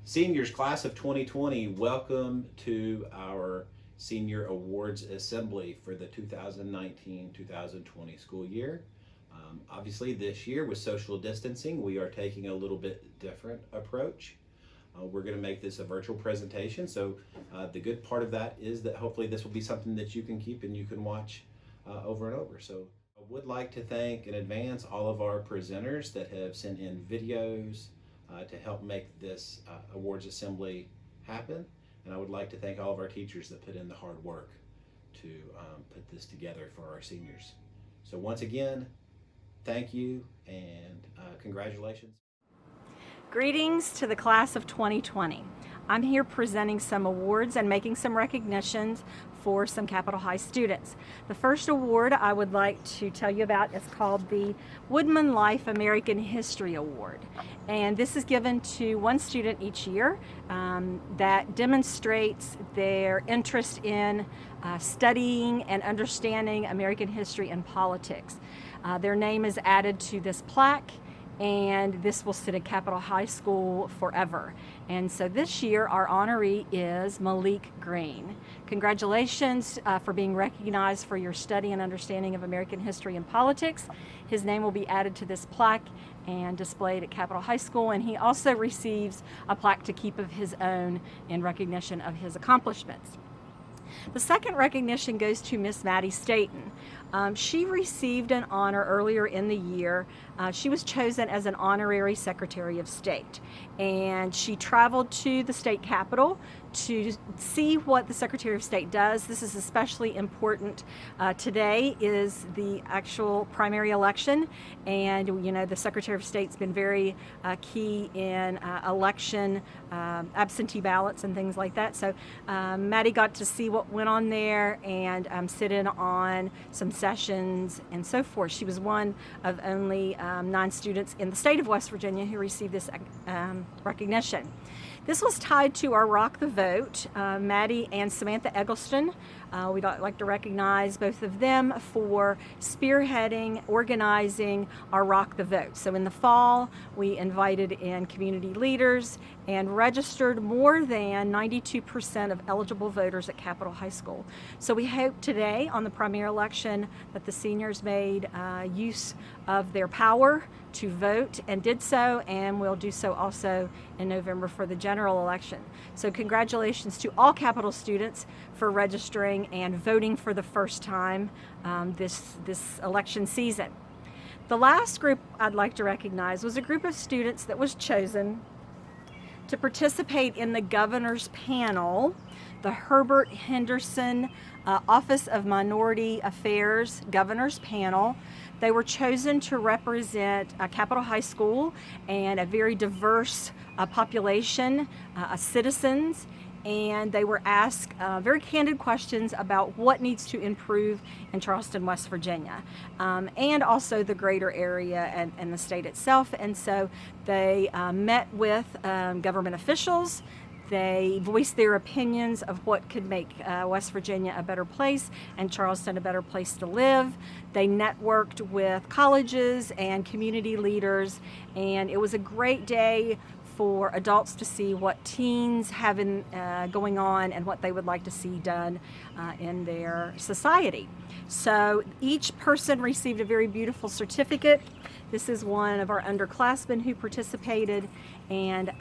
Seniors, class of 2020, welcome to our Senior Awards Assembly for the 2019-2020 school year. Obviously, this year with social distancing, we are taking a little bit different approach. We're going to make this a virtual presentation, so the good part of that is that hopefully this will be something that you can keep and you can watch over and over. So I would like to thank in advance all of our presenters that have sent in videos to help make this awards assembly happen. And I would like to thank all of our teachers that put in the hard work to put this together for our seniors. So once again, thank you and congratulations. Greetings to the class of 2020. I'm here presenting some awards and making some recognitions for some Capitol High students. The first award I would like to tell you about is called the Woodman Life American History Award. And this is given to one student each year that demonstrates their interest in studying and understanding American history and politics. Their name is added to this plaque, and this will sit at Capitol High School forever. And so this year our honoree is Malik Green. Congratulations for being recognized for your study and understanding of American history and politics. His name will be added to this plaque and displayed at Capitol High School, and he also receives a plaque to keep of his own in recognition of his accomplishments. The second recognition goes to Miss Maddie Staten. She received an honor earlier in the year. She was chosen as an honorary Secretary of State, and she traveled to the state capitol to see what the Secretary of State does. This is especially important. Today is the actual primary election, and you know the Secretary of State's been very key in election absentee ballots and things like that. So Maddie got to see what went on there and sit in on some sessions and so forth. She was one of only 9 students in the state of West Virginia who received this recognition. This was tied to our Rock the Vote. Maddie and Samantha Eggleston, we'd like to recognize both of them for spearheading, organizing our Rock the Vote. So in the fall, we invited in community leaders and registered more than 92% of eligible voters at Capitol High School. So we hope today on the primary election that the seniors made use of their power to vote and did so, and will do so also in November for the general election. So congratulations to all Capitol students for registering and voting for the first time this election season. The last group I'd like to recognize was a group of students that was chosen to participate in the governor's panel, the Herbert Henderson Office of Minority Affairs Governor's Panel. They were chosen to represent Capitol High School and a very diverse population of citizens, and they were asked very candid questions about what needs to improve in Charleston, West Virginia, and also the greater area and the state itself. And so they met with government officials. They voiced their opinions of what could make West Virginia a better place and Charleston a better place to live. They networked with colleges and community leaders, and it was a great day for adults to see what teens have going on and what they would like to see done in their society. So each person received a very beautiful certificate. This is one of our underclassmen who participated, and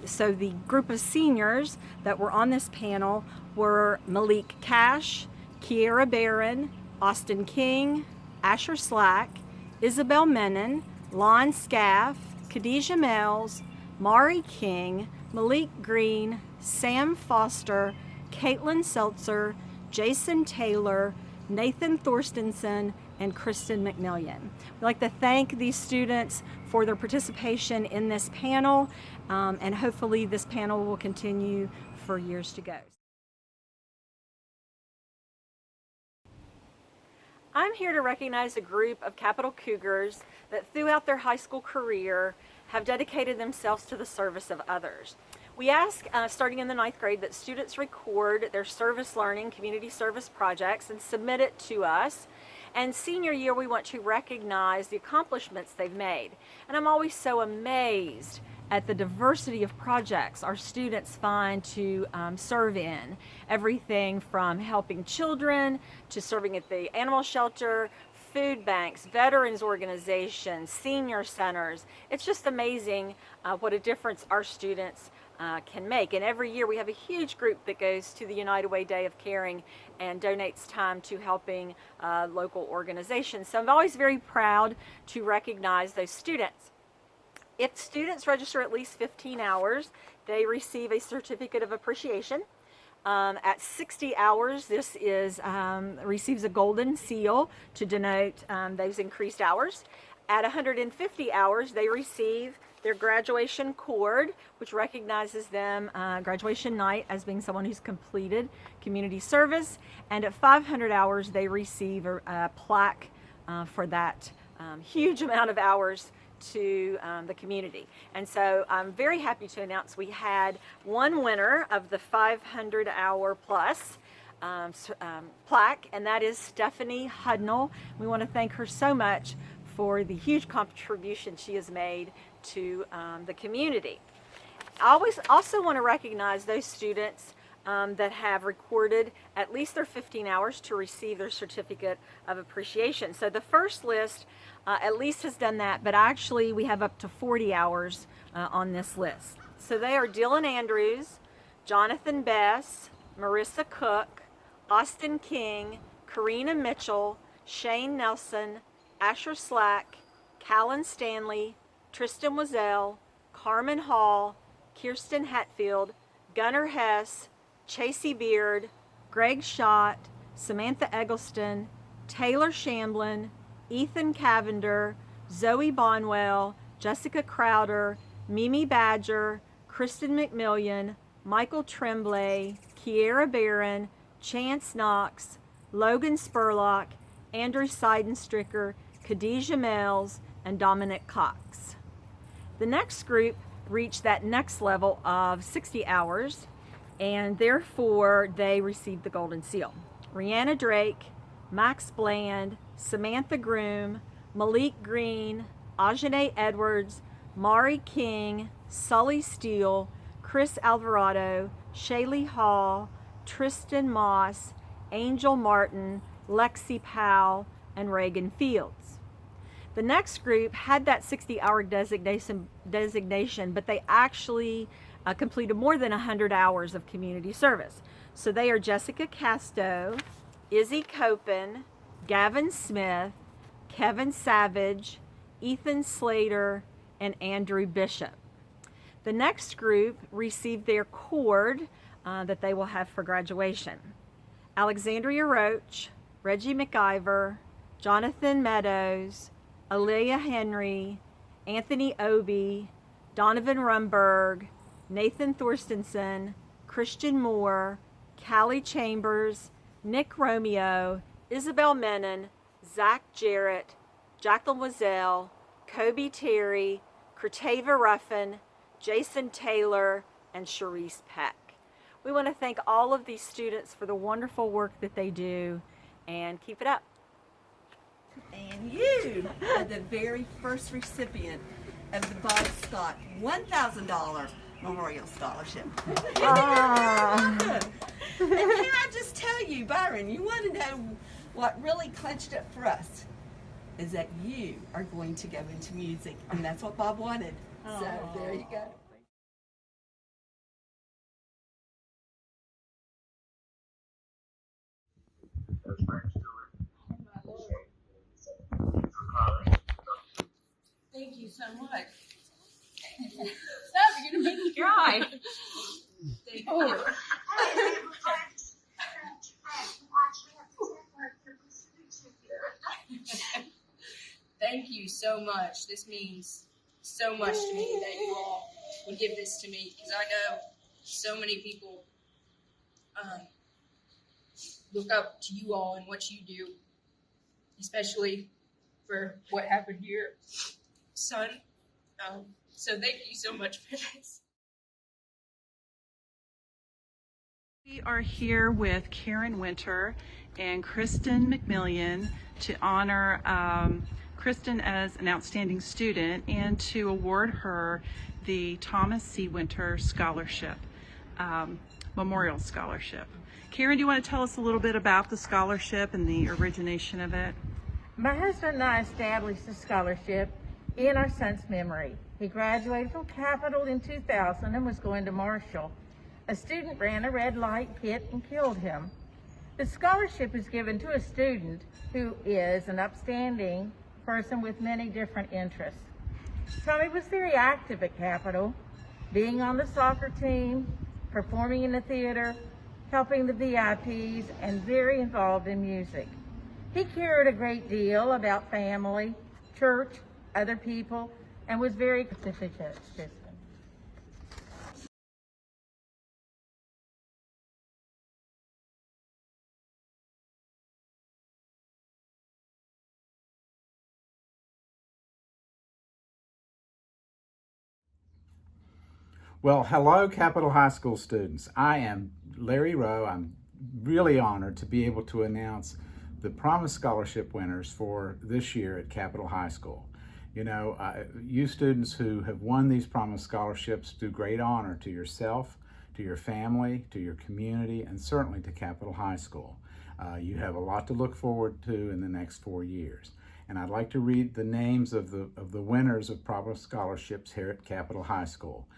so the group of seniors that were on this panel were Malik Cash, Kiera Barron, Austin King, Asher Slack, Isabel Menon, Lon Scaff, Khadijah Mells, Mari King, Malik Green, Sam Foster, Caitlin Seltzer, Jason Taylor, Nathan Thorstensen, and Kristen McMillian. We'd like to thank these students for their participation in this panel, and hopefully this panel will continue for years to go. I'm here to recognize a group of Capitol Cougars that throughout their high school career have dedicated themselves to the service of others. We ask, starting in the 9th grade, that students record their service learning, community service projects and submit it to us. And senior year, we want to recognize the accomplishments they've made. And I'm always so amazed at the diversity of projects our students find to serve in. Everything from helping children to serving at the animal shelter, food banks, veterans organizations, senior centers. It's just amazing what a difference our students can make. And every year we have a huge group that goes to the United Way Day of Caring and donates time to helping local organizations. So I'm always very proud to recognize those students. If students register at least 15 hours, they receive a certificate of appreciation. At 60 hours, this is receives a golden seal to denote those increased hours. At 150 hours, they receive their graduation cord, which recognizes them graduation night as being someone who's completed community service. And at 500 hours, they receive a plaque for that huge amount of hours to the community. And so I'm very happy to announce we had one winner of the 500 hour plus plaque, and that is Stephanie Hudnall. We want to thank her so much for the huge contribution she has made to the community. I always also want to recognize those students that have recorded at least their 15 hours to receive their certificate of appreciation. So the first list at least has done that, but actually we have up to 40 hours on this list. So they are Dylan Andrews, Jonathan Bess, Marissa Cook, Austin King, Karina Mitchell, Shane Nelson, Asher Slack, Callan Stanley, Tristan Wazell, Carmen Hall, Kirsten Hatfield, Gunnar Hess, Chasey Beard, Greg Schott, Samantha Eggleston, Taylor Shamblin, Ethan Cavender, Zoe Bonwell, Jessica Crowder, Mimi Badger, Kristen McMillian, Michael Tremblay, Kiera Barron, Chance Knox, Logan Spurlock, Andrew Seidenstricker, Khadijah Mells, and Dominic Cox. The next group reached that next level of 60 hours, and therefore they received the Golden Seal. Rihanna Drake, Max Bland, Samantha Groom, Malik Green, Ajane Edwards, Mari King, Sully Steele, Chris Alvarado, Shaylee Hall, Tristan Moss, Angel Martin, Lexi Powell, and Reagan Fields. The next group had that 60-hour designation, but they actually completed more than 100 hours of community service. So they are Jessica Casto, Izzy Copen, Gavin Smith, Kevin Savage, Ethan Slater, and Andrew Bishop. The next group received their cord that they will have for graduation. Alexandria Roach, Reggie McIver, Jonathan Meadows, Aaliyah Henry, Anthony Obie, Donovan Rumberg, Nathan Thorstensen, Christian Moore, Callie Chambers, Nick Romeo, Isabel Menon, Zach Jarrett, Jacqueline Wazell, Kobe Terry, Kertava Ruffin, Jason Taylor, and Sharice Peck. We want to thank all of these students for the wonderful work that they do, and keep it up. And you are the very first recipient of the Bob Scott $1,000 Memorial Scholarship. And can I just tell you, Byron, you want to know what really clinched it for us is that you are going to go into music, and that's what Bob wanted. So there you go. Thank you so much. Stop, you're gonna make me cry. Thank you. Thank you so much. This means so much to me that you all would give this to me, because I know so many people look up to you all and what you do, especially for what happened to your son. So thank you so much for this. We are here with Karen Winter and Kristen McMillian to honor Kristen as an outstanding student and to award her the Thomas C. Winter Scholarship, Memorial Scholarship. Karen, do you want to tell us a little bit about the scholarship and the origination of it? My husband and I established the scholarship in our son's memory. He graduated from Capital in 2000 and was going to Marshall. A student ran a red light, hit and killed him. The scholarship is given to a student who is an upstanding person with many different interests. Tommy was very active at Capital, being on the soccer team, performing in the theater, helping the VIPs, and very involved in music. He cared a great deal about family, church, other people, and was very consistent. Well, hello, Capitol High School students. I am Larry Rowe. I'm really honored to be able to announce the Promise Scholarship winners for this year at Capitol High School. You know, you students who have won these Promise Scholarships do great honor to yourself, to your family, to your community, and certainly to Capitol High School. You have a lot to look forward to in the next 4 years. And I'd like to read the names of the winners of Promise Scholarships here at Capitol High School.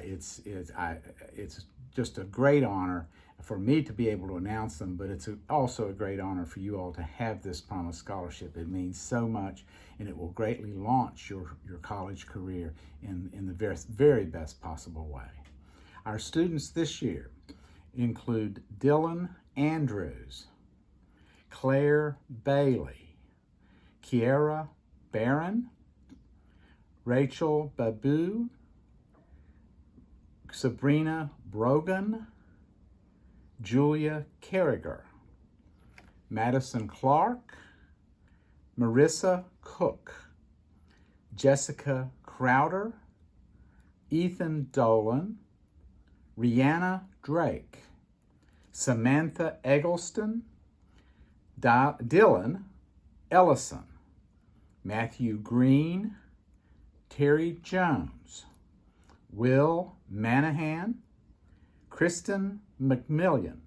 It's just a great honor for me to be able to announce them, but it's also a great honor for you all to have this Promise Scholarship. It means so much, and it will greatly launch your college career in the very best possible way. Our students this year include Dylan Andrews, Claire Bailey, Kiara Barron, Rachel Babu, Sabrina Brogan, Julia Carriger, Madison Clark, Marissa Cook, Jessica Crowder, Ethan Dolan, Rihanna Drake, Samantha Eggleston, Dylan Ellison, Matthew Green, Terry Jones, Will Manahan, Kristen McMillian,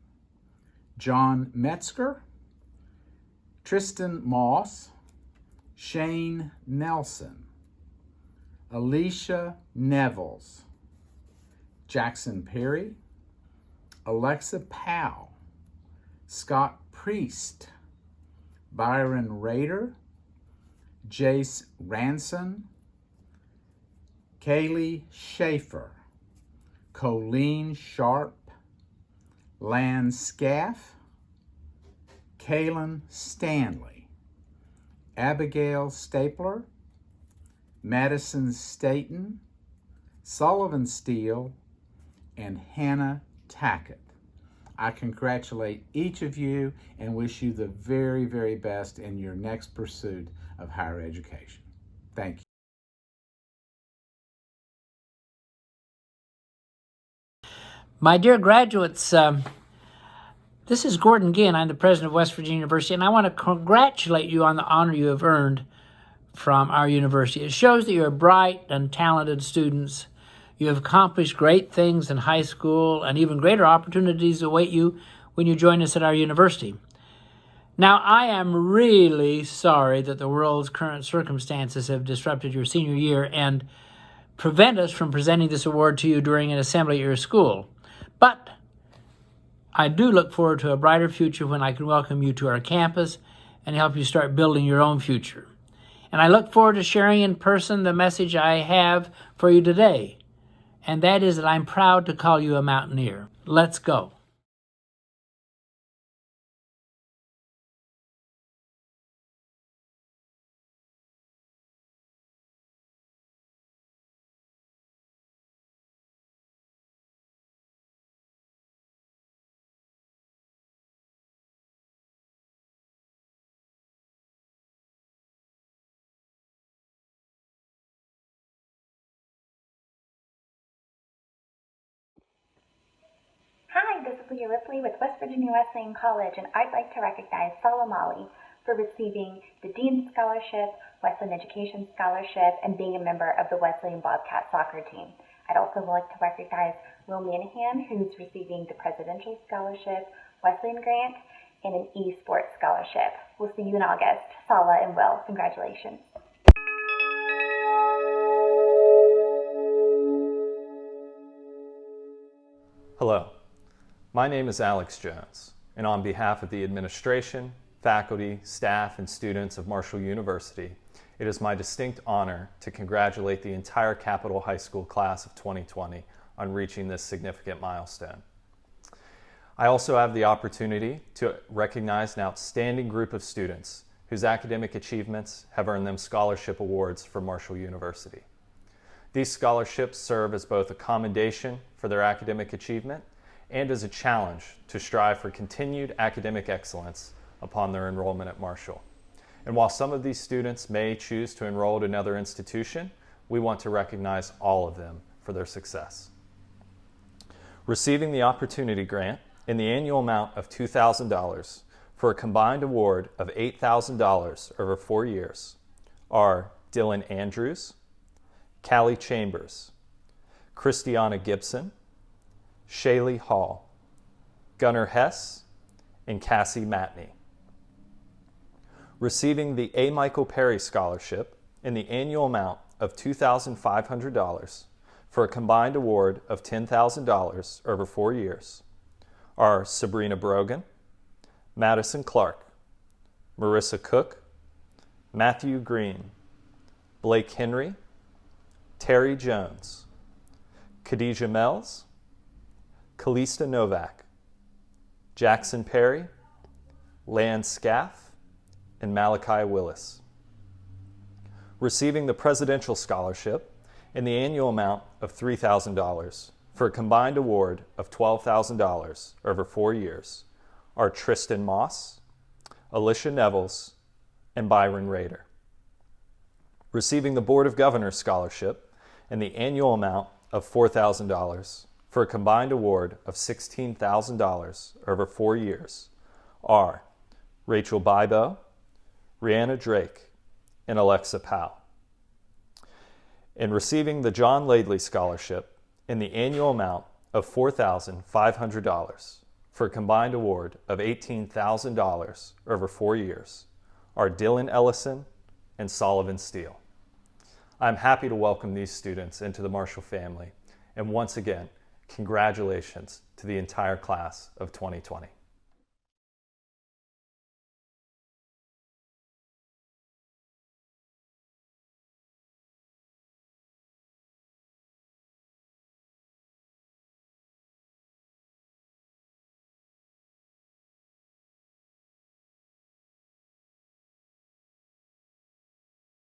John Metzger, Tristan Moss, Shane Nelson, Alicia Nevels, Jackson Perry, Alexa Powell, Scott Priest, Byron Rader, Jace Ranson, Kaylee Schaefer, Colleen Sharp, Lan Scaff, Kaylin Stanley, Abigail Stapler, Madison Staten, Sullivan Steele, and Hannah Tackett. I congratulate each of you and wish you the very best in your next pursuit of higher education. Thank you. My dear graduates, this is Gordon Ginn. I'm the president of West Virginia University, and I want to congratulate you on the honor you have earned from our university. It shows that you're bright and talented students. You have accomplished great things in high school, and even greater opportunities await you when you join us at our university. Now, I am really sorry that the world's current circumstances have disrupted your senior year and prevent us from presenting this award to you during an assembly at your school. But I do look forward to a brighter future when I can welcome you to our campus and help you start building your own future. And I look forward to sharing in person the message I have for you today, and that is that I'm proud to call you a mountaineer. Let's go. Hi, this is Leah Ripley with West Virginia Wesleyan College, and I'd like to recognize Salah Mali for receiving the Dean's Scholarship Wesleyan Education Scholarship, and being a member of the Wesleyan Bobcat soccer team. I'd also like to recognize Will Manahan, who's receiving the Presidential Scholarship, Wesleyan Grant, and an eSports Scholarship. We'll see you in August. Sala and Will, congratulations. Hello, my name is Alex Jones, and on behalf of the administration, faculty, staff, and students of Marshall University, it is my distinct honor to congratulate the entire Capitol High School class of 2020 on reaching this significant milestone. I also have the opportunity to recognize an outstanding group of students whose academic achievements have earned them scholarship awards from Marshall University. These scholarships serve as both a commendation for their academic achievement and as a challenge to strive for continued academic excellence upon their enrollment at Marshall. And while some of these students may choose to enroll at another institution, we want to recognize all of them for their success. Receiving the Opportunity Grant in the annual amount of $2,000 for a combined award of $8,000 over 4 years are Dylan Andrews, Callie Chambers, Christiana Gibson, Shaylee Hall, Gunnar Hess, and Cassie Matney. Receiving the A. Michael Perry Scholarship in the annual amount of $2,500 for a combined award of $10,000 over 4 years are Sabrina Brogan, Madison Clark, Marissa Cook, Matthew Green, Blake Henry, Terry Jones, Khadijah Mells, Kalista Novak, Jackson Perry, Lan Scaff, and Malachi Willis. Receiving the Presidential Scholarship in the annual amount of $3,000 for a combined award of $12,000 over 4 years are Tristan Moss, Alicia Nevels, and Byron Rader. Receiving the Board of Governors Scholarship in the annual amount of $4,000 for a combined award of $16,000 over 4 years are Rachel Bibo, Rihanna Drake, and Alexa Powell. And receiving the John Laidley Scholarship in the annual amount of $4,500 for a combined award of $18,000 over 4 years are Dylan Ellison and Sullivan Steele. I'm happy to welcome these students into the Marshall family, and once again, congratulations to the entire class of 2020.